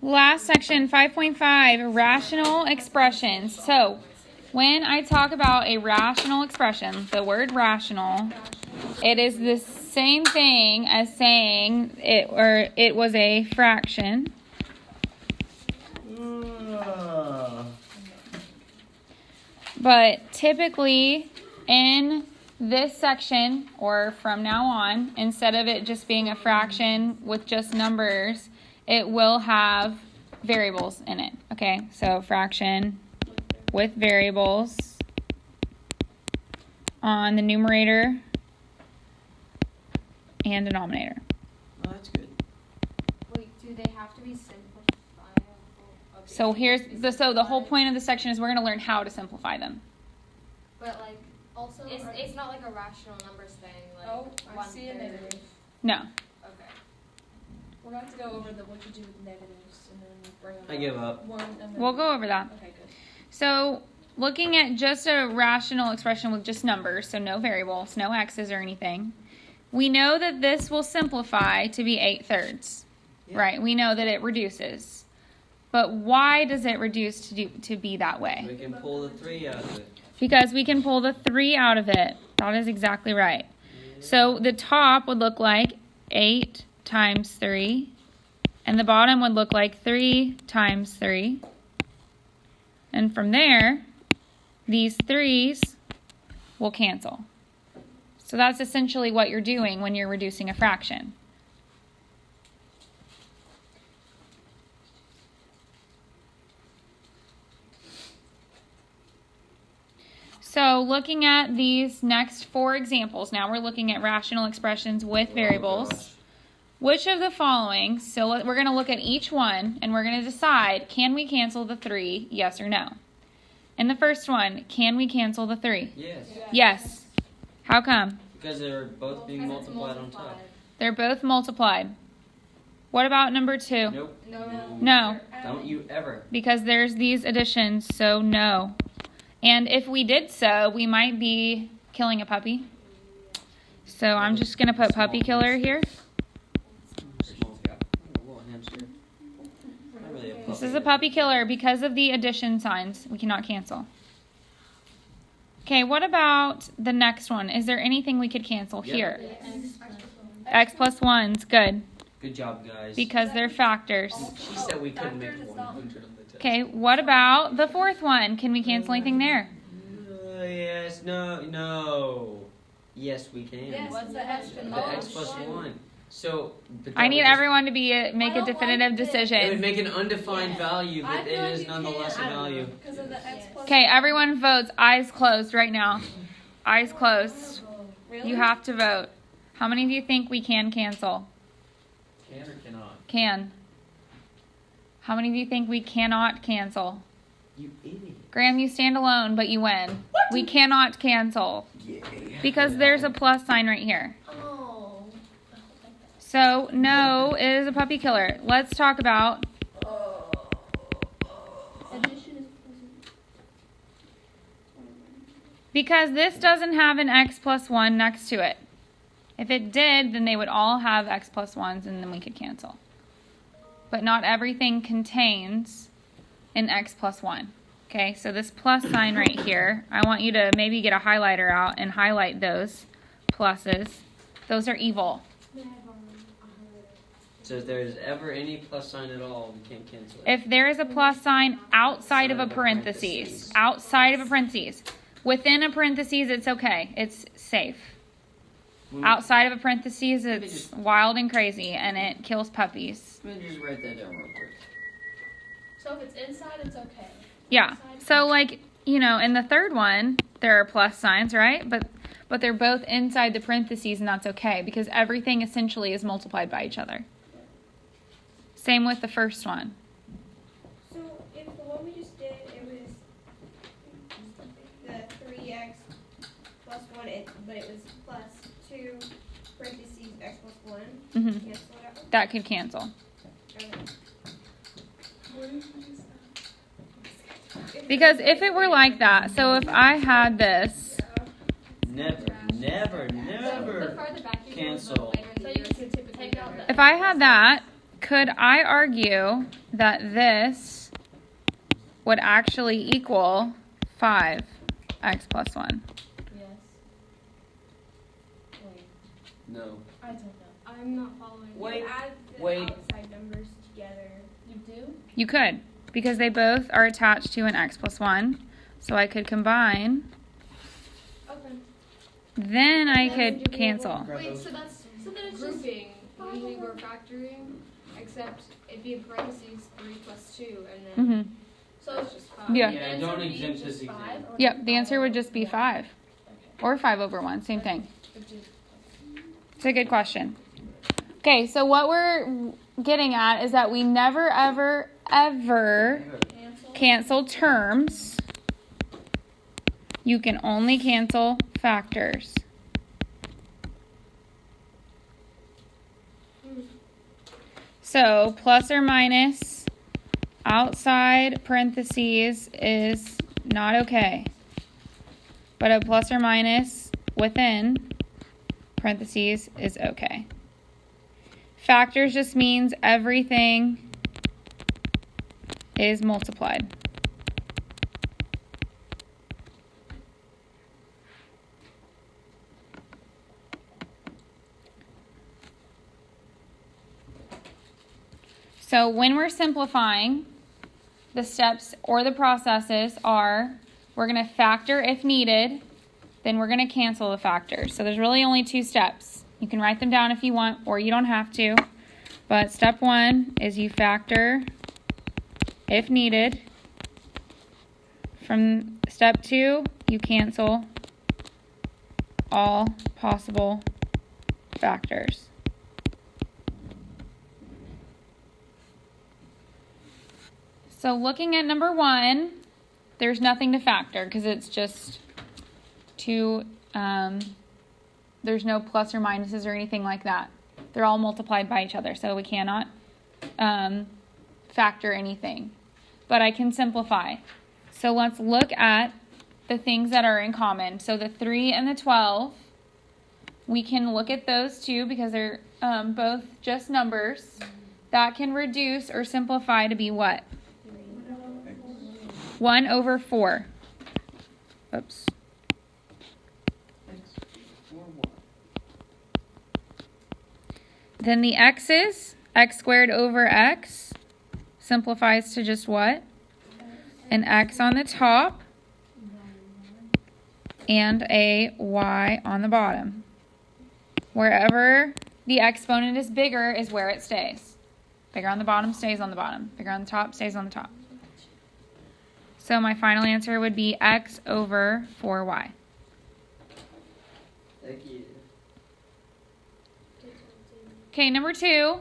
Last section, 5.5, rational expressions. So, when I talk about a rational expression, the word rational, it is the same thing as saying it was a fraction. But typically, in this section, or from now on, instead of it just being a fraction with just numbers, it will have variables in it. Okay, so fraction with variables on the numerator and denominator. Oh, that's good. Wait, do they have to be simplifiable? Okay. So the whole point of the section is we're going to learn how to simplify them. But like, also, it's not like a rational numbers thing. Like, I see a negative. No. Okay. We're going to go over what you do with negatives and then bring up. I give up. One and then We'll go over that. Okay, good. So looking at just a rational expression with just numbers, so no variables, no x's or anything, we know that this will simplify to be 8/3. Yeah. Right? We know that it reduces. But why does it reduce to be that way? We can pull the 3 out of it. Because we can pull the 3 out of it. That is exactly right. So the top would look like 8 times 3. And the bottom would look like 3 times 3. And from there, these 3's will cancel. So that's essentially what you're doing when you're reducing a fraction. So looking at these next 4 examples, now we're looking at rational expressions with variables. Which of the following, so we're going to look at each one and we're going to decide, can we cancel the 3, yes or no? In the first one, can we cancel the 3? Yes. Yes. How come? Because they're both being multiplied on top. They're both multiplied. What about number 2? Nope. No, Don't you ever. because there's these additions, so no. And if we did so, we might be killing a puppy. So I'm just going to put puppy killer here. Small cat. A little hamster. Not really a puppy. This is a puppy killer because of the addition signs. We cannot cancel. Okay, what about the next one? Is there anything we could cancel Yep. here? X plus 1's good Good job, guys. because they're factors. She said we couldn't make one. Okay, what about the fourth one? Can we cancel anything there? Yes, no. Yes, we can. Yes, What's the extra? The X plus 1. So. but I that need would just- everyone to make a don't definitive like it. It would decision. make an undefined value, but it is nonetheless a value. Because of the X plus. Okay, everyone votes. Eyes closed right now. Eyes closed. Really? You have to vote. How many do you think we can cancel? Can or cannot? Can. How many do you think we cannot cancel? You idiot. Graham, you stand alone, but you win. We cannot cancel Yeah. because there's a plus sign right here. Oh. So, no, it is a puppy killer. Let's talk about because this doesn't have an x plus 1 next to it. If it did, then they would all have x plus 1's and then we could cancel. But not everything contains an x plus 1. Okay, so this plus sign right here, I want you to maybe get a highlighter out and highlight those pluses. Those are evil. So if there's ever any plus sign at all, we can't cancel it. If there is a plus sign outside of a parentheses, within a parentheses, it's okay. It's safe. Outside of a parentheses, it's wild and crazy, and it kills puppies. Let me just write that down real quick. So if it's inside, it's okay. Yeah. So, like, in the third one, there are plus signs, right? But they're both inside the parentheses, and that's okay, because everything essentially is multiplied by each other. Same with the first one. So if the one we just did, it was the 3x plus 1, but it was plus 2 parentheses x plus 1. hmm Cancel it out. That could cancel. Okay. Because if it were like that, so if I had this, Never The farther back you go, cancel. later in the year, so you can take out the if I had that, could I argue that this would actually equal 5x plus 1? Yes. Wait, No. I don't know. I'm not following. Wait. You add the wait. outside numbers together. You do? You could, because they both are attached to an x plus 1. So I could combine, Okay. then I Then could do we cancel. Wait, so then it's grouping. Usually we're factoring, except it'd be in parentheses 3 plus 2, and then Mm-hmm. so it's just 5. Yeah. Yeah, The don't answer being exempt just this 5, exam. or Yep, the answer would just be 5. Okay. Or 5 over 1, same thing. But do- It's a good question. Okay, so what we're getting at is that we never, ever, ever Cancel. cancel terms. You can only cancel factors. So plus or minus outside parentheses is not okay. But a plus or minus within parentheses is okay. Factors just means everything is multiplied. So when we're simplifying, the steps or the processes are, we're going to factor if needed, then we're going to cancel the factors. So there's really only 2 steps. You can write them down if you want, or you don't have to. But step 1 is you factor if needed. From step 2, you cancel all possible factors. So looking at number 1, there's nothing to factor because it's just 2, there's no plus or minuses or anything like that. They're all multiplied by each other, so we cannot factor anything. But I can simplify. So let's look at the things that are in common. So the 3 and the 12, we can look at those two because they're both just numbers. That can reduce or simplify to be what? 1 over 4. Oops. Then the x's, x squared over x, simplifies to just what? An x on the top and a y on the bottom. Wherever the exponent is bigger is where it stays. Bigger on the bottom stays on the bottom. Bigger on the top stays on the top. So my final answer would be x over 4y. Thank you. Okay, number 2.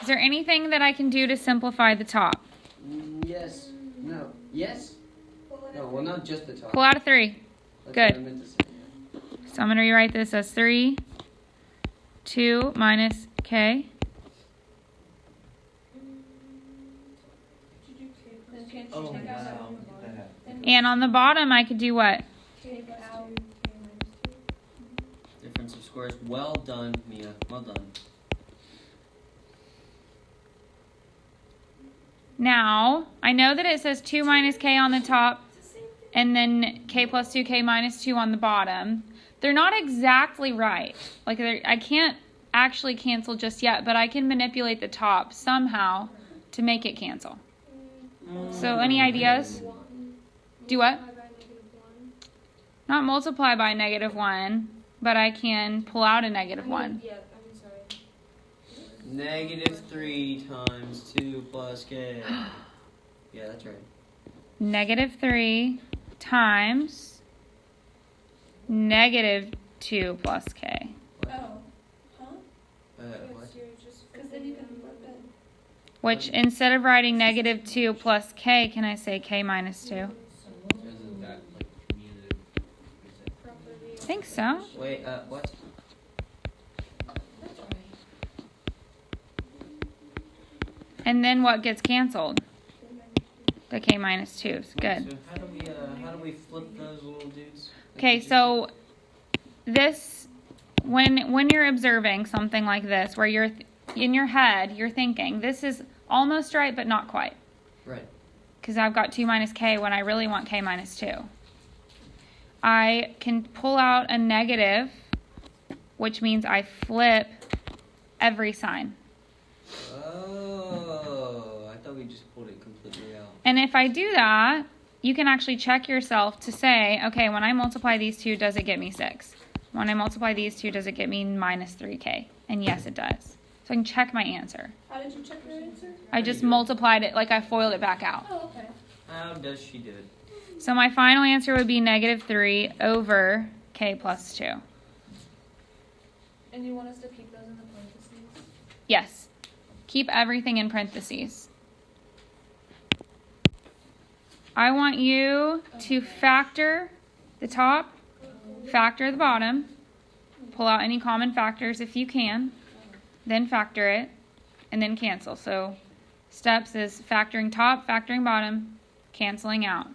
Is there anything that I can do to simplify the top? Yes. No. Yes? No, well, not just the top. Pull out a 3. That's Good. what I meant to say, yeah. So I'm going to rewrite this as 3, 2 minus k. Then can't you Oh, take out that wow. one? Then And on the bottom, I could do what? take out. Difference of squares. Well done, Mia. Well done. Now, I know that it says 2 minus k on the top and then k plus 2k minus 2 on the bottom. They're not exactly right. Like, I can't actually cancel just yet, but I can manipulate the top somehow to make it cancel. So, any ideas? Do what? Not multiply by -1, but I can pull out a -1. Yeah, I'm sorry. Negative 3 times 2 plus k. Yeah, that's right. -3 times -2 plus k. Oh. Huh? What? Because then you can flip it. Which, instead of writing -2 plus k, can I say k minus 2? Isn't that like commutative? I think so. Wait, what? That's right. And then what gets canceled? The k minus 2s. Good. So how do we flip those little dudes? Okay, so this, when you're observing something like this, where you're in your head, you're thinking, this is almost right, but not quite. Right. Because I've got 2 minus k when I really want k minus 2. I can pull out a negative, which means I flip every sign. Oh, I thought we just pulled it completely out. And if I do that, you can actually check yourself to say, okay, when I multiply these two, does it get me 6? When I multiply these two, does it get me minus 3k? And yes, it does. So I can check my answer. How did you check your answer? I just multiplied it, like I foiled it back out. Oh, okay. How does she do it? So my final answer would be negative 3 over k plus 2. And you want us to keep those in the parentheses? Yes. Keep everything in parentheses. I want you to factor the top, factor the bottom, pull out any common factors if you can, then factor it, and then cancel. So steps is factoring top, factoring bottom, canceling out.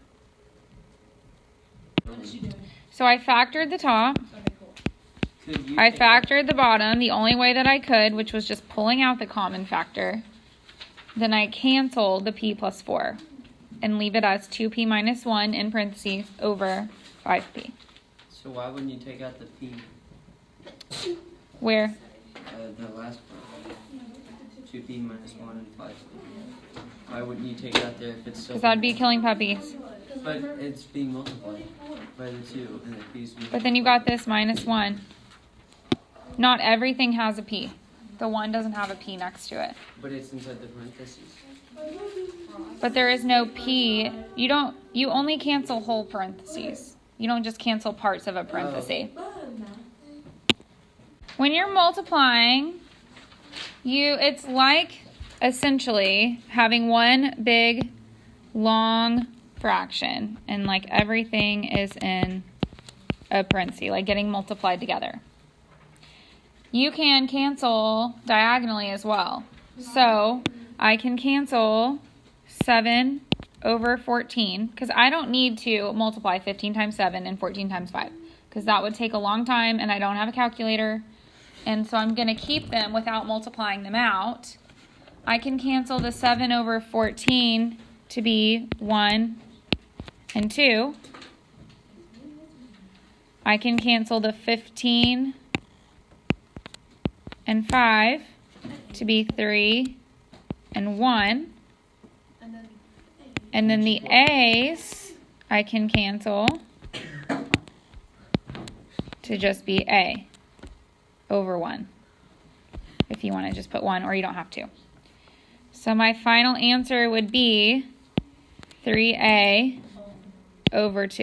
What is she doing? So I factored the top, Okay, cool. Could you I take- factored the bottom the only way that I could, which was just pulling out the common factor. Then I canceled the p plus 4 and leave it as 2p minus 1 in parentheses over 5p. So why wouldn't you take out the p? Where? The last part. 2p minus 1 and 5p. Why wouldn't you take that there if it's still... Because that'd be killing puppies. But it's being multiplied by the 2, and the p's being... But then you got this minus 1. Not everything has a p. The 1 doesn't have a p next to it. But it's inside the parentheses. But there is no p. You only cancel whole parentheses. You don't just cancel parts of a parenthesis. When you're multiplying, it's like essentially having one big long fraction and like everything is in a parenthesis, like getting multiplied together. You can cancel diagonally as well. So I can cancel 7 over 14 because I don't need to multiply 15 times 7 and 14 times 5 because that would take a long time and I don't have a calculator. And so I'm going to keep them without multiplying them out. I can cancel the 7 over 14 to be 1 and 2. I can cancel the 15 and 5 to be 3 and 1. And then the A's I can cancel to just be A over 1. If you want to just put 1 or you don't have to. So my final answer would be 3A over 2.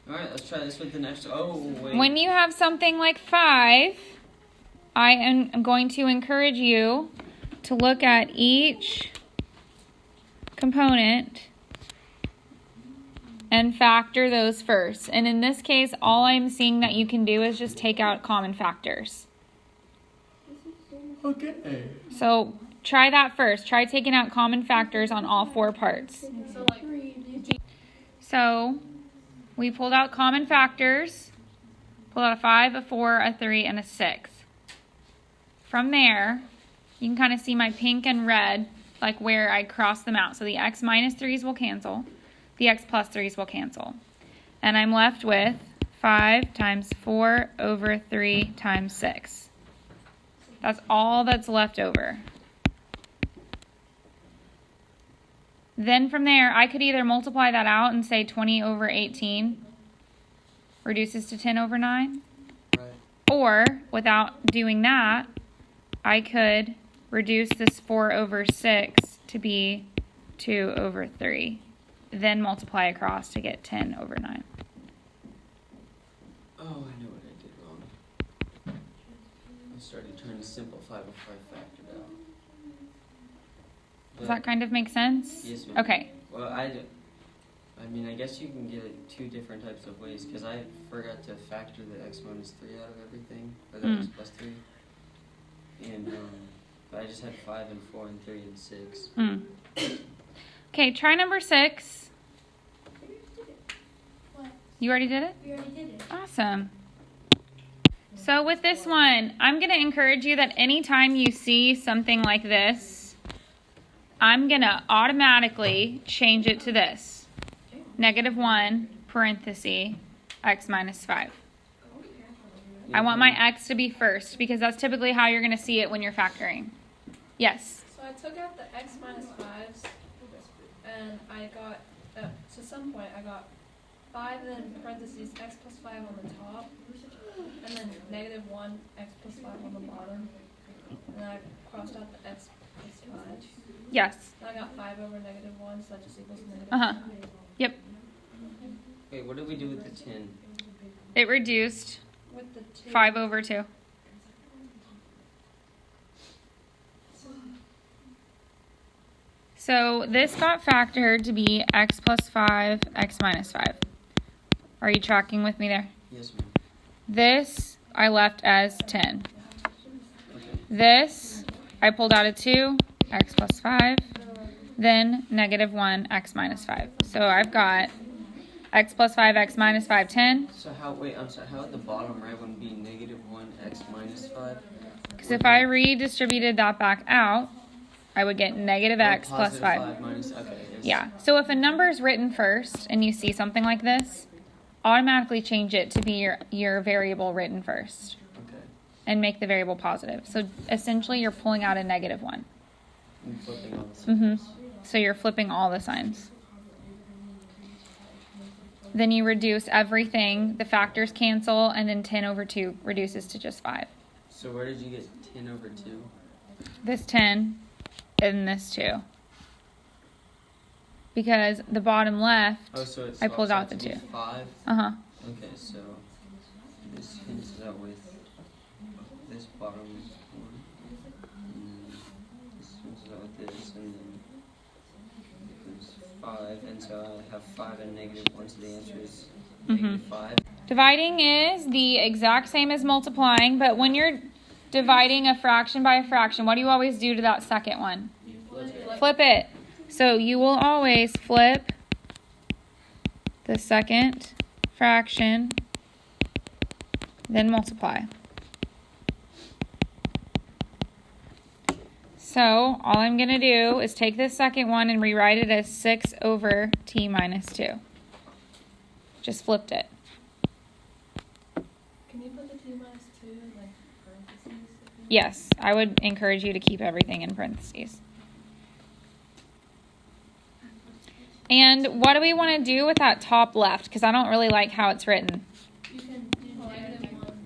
Alright, let's try this with the next... Oh, wait. When you have something like 5, I am going to encourage you to look at each component and factor those first. And in this case, all I'm seeing that you can do is just take out common factors. Okay. So try that first. Try taking out common factors on all 4 parts. So like, So we pulled out common factors. Pulled out a 5, a 4, a 3, and a 6. From there, you can kind of see my pink and red, like where I crossed them out. So the x minus 3's will cancel. The x plus 3's will cancel. And I'm left with 5 times 4 over 3 times 6. That's all that's left over. Then from there, I could either multiply that out and say 20 over 18 reduces to 10 over 9. Right. Or, without doing that, I could reduce this 4 over 6 to be 2 over 3. Then multiply across to get 10 over 9. Oh, I know what I did wrong. I started trying to simplify before I factored out. Does that kind of make sense? Yes, ma'am. Okay. Well, I mean, I guess you can get it 2 different types of ways, because I forgot to factor the x minus 3 out of everything, or the x plus 3. And, but I just had 5 and 4 and 3 and 6. Okay, try number 6. You already did it? We already did it. Awesome. So with this one, I'm going to encourage you that anytime you see something like this, I'm going to automatically change it to this. -1 parenthesis x minus 5. I want my x to be first because that's typically how you're going to see it when you're factoring. Yes. So I took out the x minus 5s, and I got, to some point, I got 5 and then parentheses x plus 5 on the top, and then -1 x plus 5 on the bottom. And then I crossed out the x plus 5. Yes. And I got 5 over -1, so that just equals -1. Uh-huh. Yep. Wait, what did we do with the 10? It reduced With the 2. 5 over 2. So this got factored to be x plus 5, x minus 5. Are you tracking with me there? Yes, ma'am. This I left as 10. Okay. This I pulled out a 2, x plus 5, then -1, x minus 5. So I've got x plus 5, x minus 5, 10. So how, wait, I'm sorry, how at the bottom right would be -1 x minus 5? Because if I redistributed that back out, I would get -x Oh, plus positive 5. minus, okay, yes. Yeah. So if a number is written first and you see something like this, automatically change it to be your variable written first Okay. and make the variable positive. So essentially you're pulling out a -1. I'm flipping all this. So you're flipping all the signs. Then you reduce everything. The factors cancel, and then 10 over 2 reduces to just 5. So where did you get 10 over 2? This 10 and this 2. Because the bottom left, Oh, so it's I pulled out the 2. 5? Uh-huh. Okay, so this cancels out with this bottom one. And this cancels out with this, and then it's 5. And so I have 5 and -1, so the answer is -5. Dividing is the exact same as multiplying, but when you're dividing a fraction by a fraction, what do you always do to that second one? You flip it. Flip it. So you will always flip the second fraction, then multiply. So all I'm going to do is take this second one and rewrite it as 6 over t minus 2. Just flipped it. Can you put the 2 minus 2 in like parentheses? Yes, I would encourage you to keep everything in parentheses. And what do we want to do with that top left? Because I don't really like how it's written. You can do -1.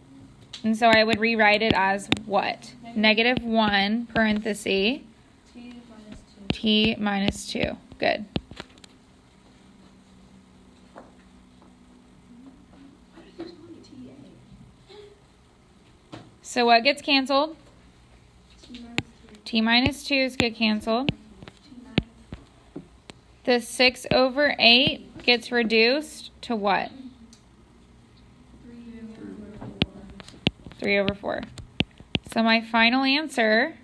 And so I would rewrite it as what? -1 parenthesis T minus 2. t minus 2. Good. So what gets canceled? T minus 2's get canceled. The 6 over 8 gets reduced to what? 3 over 4. So my final answer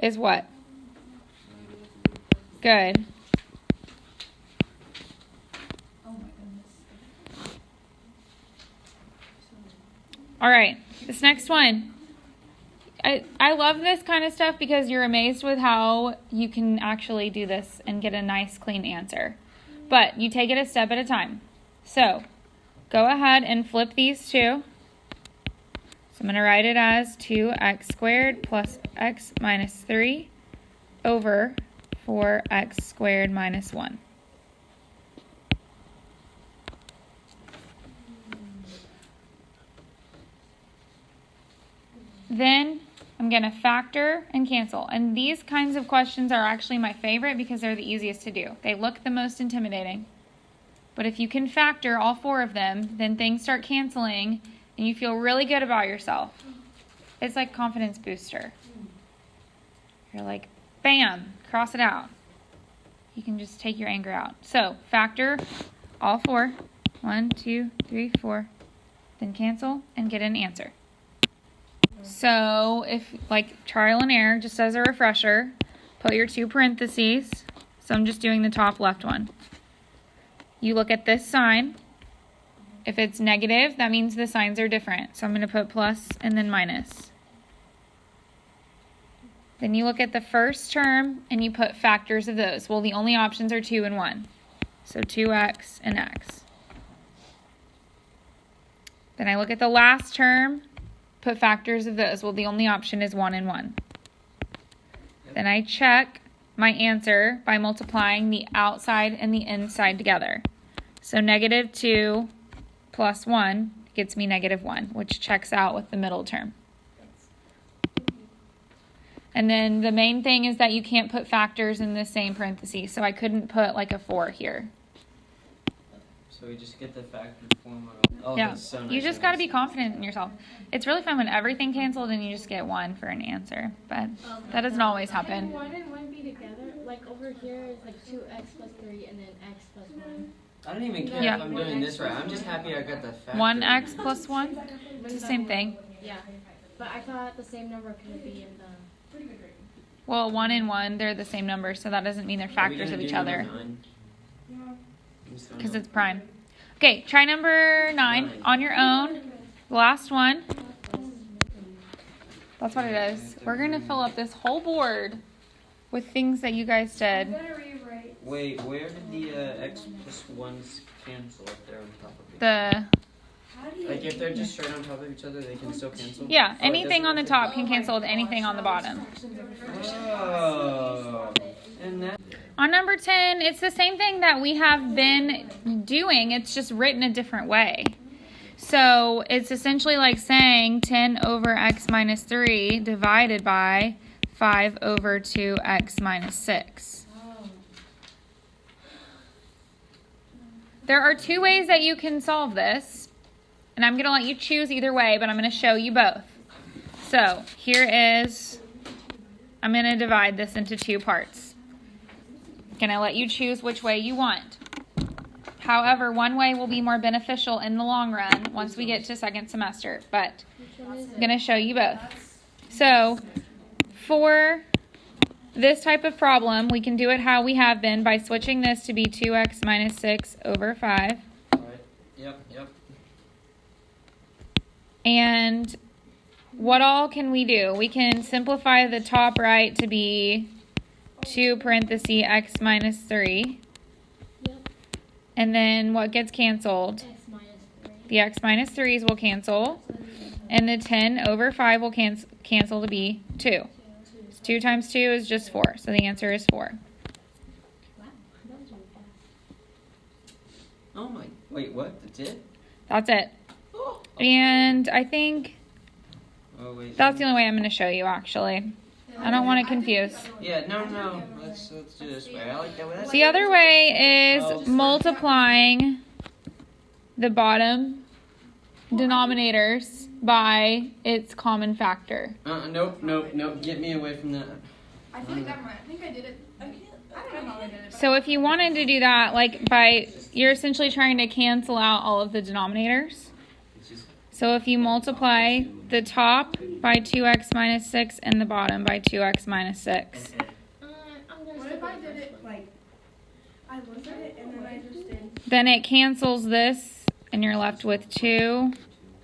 is what? Good. Oh my goodness. All right, this next one. I love this kind of stuff because you're amazed with how you can actually do this and get a nice clean answer. But you take it a step at a time. So go ahead and flip these two. So I'm going to write it as 2x squared plus x minus 3 over 4x squared minus 1. Then I'm going to factor and cancel. And these kinds of questions are actually my favorite because they're the easiest to do. They look the most intimidating. But if you can factor all 4 of them, then things start canceling and you feel really good about yourself. It's like confidence booster. You're like, bam, cross it out. You can just take your anger out. So factor all 4. 1, 2, 3, 4. Then cancel and get an answer. So if, like trial and error, just as a refresher, put your 2 parentheses. So I'm just doing the top left one. You look at this sign If it's negative, that means the signs are different. So I'm going to put plus and then minus. Then you look at the first term and you put factors of those. Well, the only options are 2 and 1. So 2x and x. Then I look at the last term, put factors of those. Well, the only option is 1 and 1. Then I check my answer by multiplying the outside and the inside together. So negative 2 plus 1 gets me negative 1, which checks out with the middle term. And then the main thing is that you can't put factors in the same parentheses. So I couldn't put like a 4 here. So we just get the factor form on all. Yeah, that's so nice you just of got to us. be confident in yourself. It's really fun when everything canceled and you just get 1 for an answer. But that doesn't always happen. Why didn't one be together? Like over here is like 2x plus 3 and then x plus 1. I don't even care Yeah. if I'm doing this right. I'm just happy I got the factor. 1x plus 1? It's the same thing. Yeah. But I thought the same number could be in the... Well, 1 and 1, they're the same number, so that doesn't mean they're Are we factors gonna of do each number other. 9? Just don't Because know. it's prime. Okay, try number 9 on your own. Last one. That's what it is. We're going to fill up this whole board with things that you guys did. Wait, where did the x plus 1s cancel if they're on top of each The Like if they're just straight on top of each other, they can still cancel? Yeah, Oh, it anything on the doesn't- top can cancel with anything on the bottom. Oh. And that. On number 10, it's the same thing that we have been doing. It's just written a different way. So it's essentially like saying 10 over x minus 3 divided by 5 over 2x minus 6. There are 2 ways that you can solve this. And I'm going to let you choose either way, but I'm going to show you both. So here is, I'm going to divide this into 2 parts. Going to let you choose which way you want. However, one way will be more beneficial in the long run once we get to second semester, but I'm going to show you both. So for this type of problem, we can do it how we have been by switching this to be 2x minus 6 over 5. Alright. Yep. And what all can we do? We can simplify the top right to be 2 parentheses x minus 3. Yep. And then what gets canceled? X minus 3. The x minus 3's will cancel. And the 10 over 5 will cancel to be 2. So 2 times 2 is just 4. So the answer is 4. Wow, that was really fast. Oh my. Wait, what? That's it? That's it. And I think Oh wait. that's the only way I'm going to show you, actually. I don't want to confuse. Yeah. No. Let's do this way. I like that way. The other way is multiplying the bottom denominators by its common factor. Nope. Get me away from that. I think I did it. I don't know how I did it. So if you wanted to do that, like you're essentially trying to cancel out all of the denominators. So if you multiply the top by 2x minus 6 and the bottom by 2x minus 6. I'm gonna What stick if I with did the it first one. like I looked at it and then I just did. Then it cancels this and you're left with 2.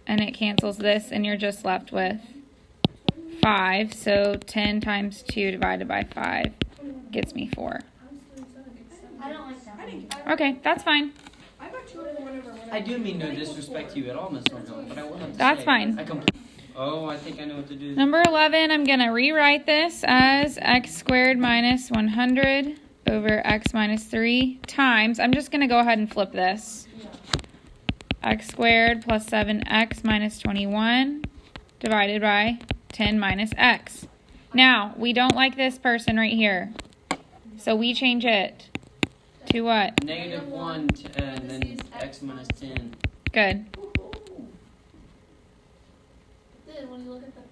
And it cancels this and you're just left with 5. So 10 times 2 divided by 5 gets me 4. I don't like that. I didn't. Okay, that's fine. I got 2 over 1 over 1. I do mean no disrespect to you at all, Miss Thornhill, but I will have to That's say, fine. I think I know what to do. Number 11, I'm going to rewrite this as x squared minus 100 over x minus 3 times. I'm just going to go ahead and flip this. X squared plus 7x minus 21 divided by 10 minus x. Now, we don't like this person right here. So we change it to what? -1 and then x minus 10. Good. Then when you look at the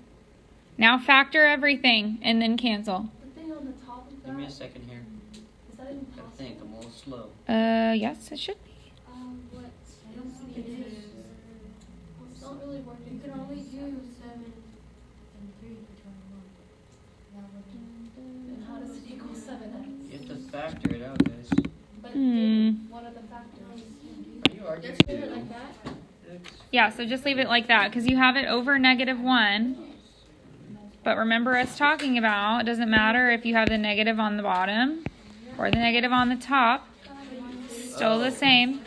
Now factor everything and then cancel. thing on the top of Give me a that, second here. is that even I possible? think I'm a little slow. Yes, it should be. What? I don't see it is. It's not really working. You can only do 7 and 3 for 21. And how does it equal 7x? You have to factor it out, guys. But Hmm. what are the factors? Are you arguing? Put it like that. Yeah, so just leave it like that because you have it over -1. But remember us talking about, it doesn't matter if you have the negative on the bottom or the negative on the top. Still the same.